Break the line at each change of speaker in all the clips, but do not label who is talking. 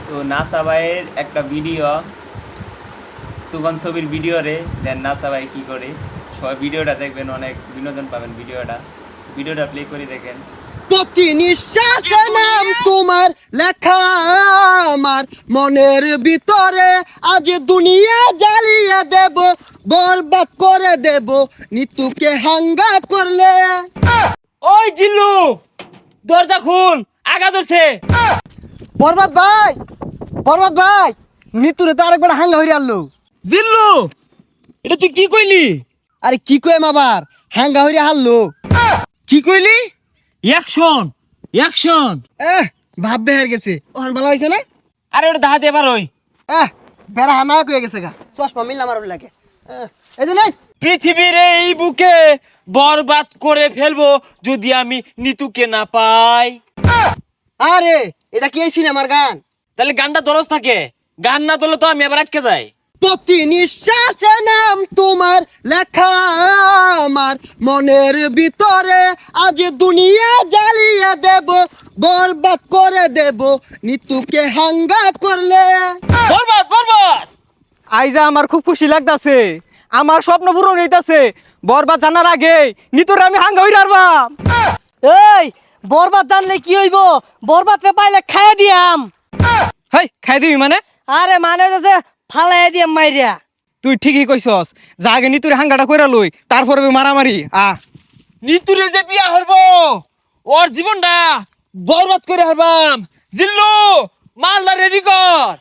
তো নাসা ভাইয়ের একটা ভিডিও, তুফান ছবির ভিডিও রে দেন নাসা ভাই কী করে, সবাই ভিডিওটা দেখবেন, অনেক বিনোদন পাবেন। ভিডিওটা প্লে করে দেখেন।
প্রতি নিঃশ্বাসে নাম তোমার লেখা আমার মনের ভিতরে, আজ দুনিয়া জ্বালিয়ে দেব, বরবাদ করে দেব নিতুকে হাঙ্গা করলে।
ওই জিল্লু, দরজা খুল, আগা ধরছে।
বরবাদ ভাই, বরবাদ ভাই, নিতুরে তো আরেকবার হাঙ্গা হইরে আনলো।
জিল্লু, এটা তুই কি কইলি?
আরে কি কইম আবার, হাঙ্গা হইরে হারলো।
কি কইলি? Action, action.
ভাব বেহার গেছে, ওখান ভালো হয়েছে না?
আরে ওটা দাহাতে এবার ওই
বেড়া হানা কয়ে গেছে গা, চশমা মিললাম আর লাগে। এই যে নাই,
পৃথিবীর এই বুকে বরবাদ করে ফেলবো যদি আমি নিতুকে না পাই।
আরে এটা কি এই সিনেমার গান?
তাহলে গানটা দরজ থাকে, গান না তোলে তো আমি আবার আটকে যাই।
প্রতি নিঃশ্বাসে নাম তোমার লেখা আমার মনের ভিতরে, আজ দুনিয়া জ্বালিয়ে দেব, বরবাদ করে দেব নিতুকে হাঙ্গা করলে।
বরবাদ, বরবাদ।
আইজা আমার খুব খুশি লাগতাছে, আমার স্বপ্ন পূরণ হইতাছে। বরবাদ জানার আগে নিতরে আমি হাঙ্গা হইরা আরবাম।
এই বরবাদ জানলে কি হইব? বরবাদ রে পাইলে খাইয়া দিয়াম।
হেই, খাই দিবি মানে?
আরে মানে যে ফালাই দিয়াম মাইরিয়া।
তুই ঠিকই কইছস, যা আগে নিতুরে হাঙ্গাটা কইরা লই, তারপরে মারামারি।
নিতুরে যে বিয়া হইব, ওর জীবনটা বরবাদ করে হারবাম। জিল্লু, মালদা রেডি কর।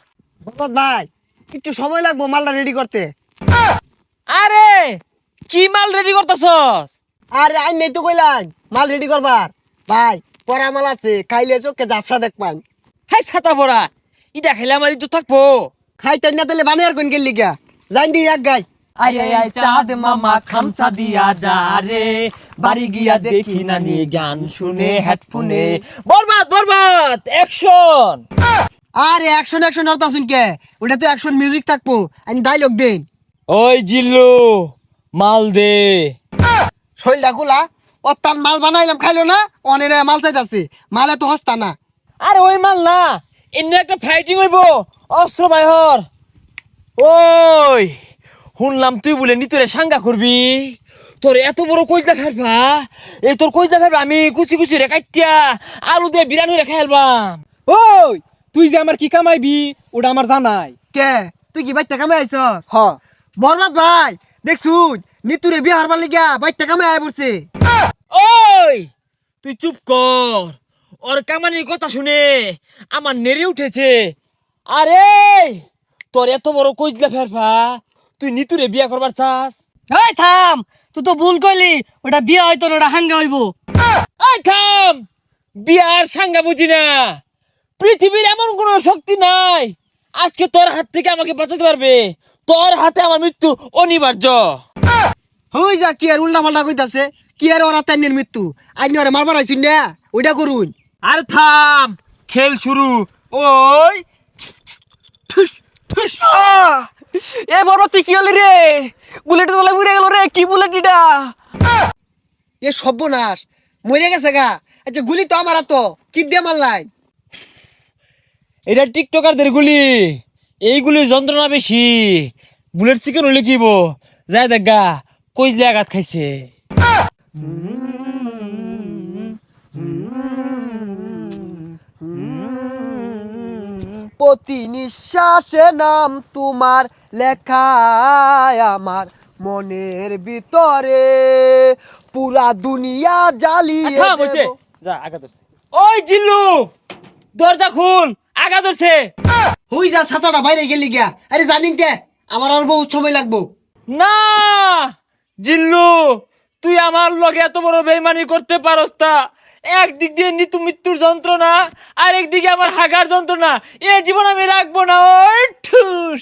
বরবাদ ভাই, একটু সময় লাগবো মালটা রেডি করতে।
আরে কি মাল রেডি করতেছস?
আরে আই নেই তো কইলাম মাল রেডি করবার। ভাই পরা মাল আছে, খাইলে চোখে জাফসা দেখবান।
হাই ছাতা পড়া, ইটা খেলে আমার ইজ্জত থাকবো।
খাইতে না দিলে বানিয়ার কোন গেলি গা, জান দি এক গাই।
আরে আই চাঁদ মামা খামসা দিয়া যা রে, বাড়ি গিয়া দেখি নানি গান শুনে হেডফোনে।
বরবাদ, বরবাদ, অ্যাকশন।
আরে অ্যাকশন অ্যাকশন আর তাসুন কে, ওটা তো অ্যাকশন মিউজিক থাকবো, আমি ডায়লগ দেন।
ওই জিল্লু, মাল দে।
শৈলটা খোলা, ও তার মাল বানাইলাম খাইলো না, অনেক মাল চাইতাছে, মালে তো হস্তা না।
আরে ওই মাল না, এমনি একটা ফাইটিং হইব, অস্ত্র বাইহর। ওই শুনলাম তুই বলে নিতরে সাঙ্গা করবি, তোর এত বড় কইজা ফেলবা, এই তোর কইজা ফেলবা আমি কুচি কুচি রে কাটিয়া আলু দিয়ে বিরানি রে খাইলবাম।
ওই তুই যে আমার কি কামাইবি ওটা আমার জানাই।
কে তুই কি বাইতে কামে আইছস?
হ,
বরবাদ ভাই দেখছুন নিতুরে বিয়ে হারবার লিগা বাইতে কামে আয় পড়ছে।
ওই তুই চুপ কর, ওর কামানির কথা শুনে আমার নেড়ে উঠেছে। আরে তোর এত বড় কইজলা ফেরফা, তুই নিতুরে বিয়া করবার চাস?
এই থাম, তুই তো ভুল কইলি, ওটা বিয়ে হয়তো না, ওটা হাঙ্গা হইব।
এই থাম, বিয়ার সাঙ্গা বুঝি না। পৃথিবীর এমন কোন শক্তি নাই আজকে তোর হাত থেকে আমাকে বাঁচাতে পারবে। তোর হাতে আমার মৃত্যু অনিবার্য।
হই যা কি আর উল্টা পাল্টা কইতাছে, কি আর ওরা তাইনের মৃত্যু, আইনি ওরে মারবার আইছুন না, ওইটা করুন।
আর থাম, খেল শুরু। ওই ঠুস ঠুস।
এ বরবাদ তুই কি হলি রে? বুলেট তোলা উড়ে গেল রে, কি বুলেট এটা?
এ সর্বনাশ, মরে গেছে গা। আচ্ছা গুলি তো আমার তো কি দিয়ে মারলাই?
এটা টিকটকারদের গুলি, এইগুলির যন্ত্রণা বেশি। বুলেট চিকেন হলে কিব যায় দেখা কইজলে আঘাত খাইছে।
প্রতি নিঃশ্বাসে নাম তোমার লেখা আমার মনের ভিতরে, পুরা দুনিয়া জ্বালিয়ে
থাম হইছে,
দেব।
যা আঘাত ধরছে। ওই জিল্লু, দরজা খুল, আঘাত ধরছে।
হই যা ছাতাটা বাইরে গেলি গিয়া। আরে জানিন কে, আমার আর বহুত সময় লাগবো।
না জিল্লু, তুই আমার লগে এত বড় বেইমানি করতে পারস তা? একদিক দিয়ে নিতু মৃত্যুর যন্ত্রণা, আর একদিকে আমার হাগার যন্ত্রণা, এ জীবন আমি রাখবো না। ওই ঠুস।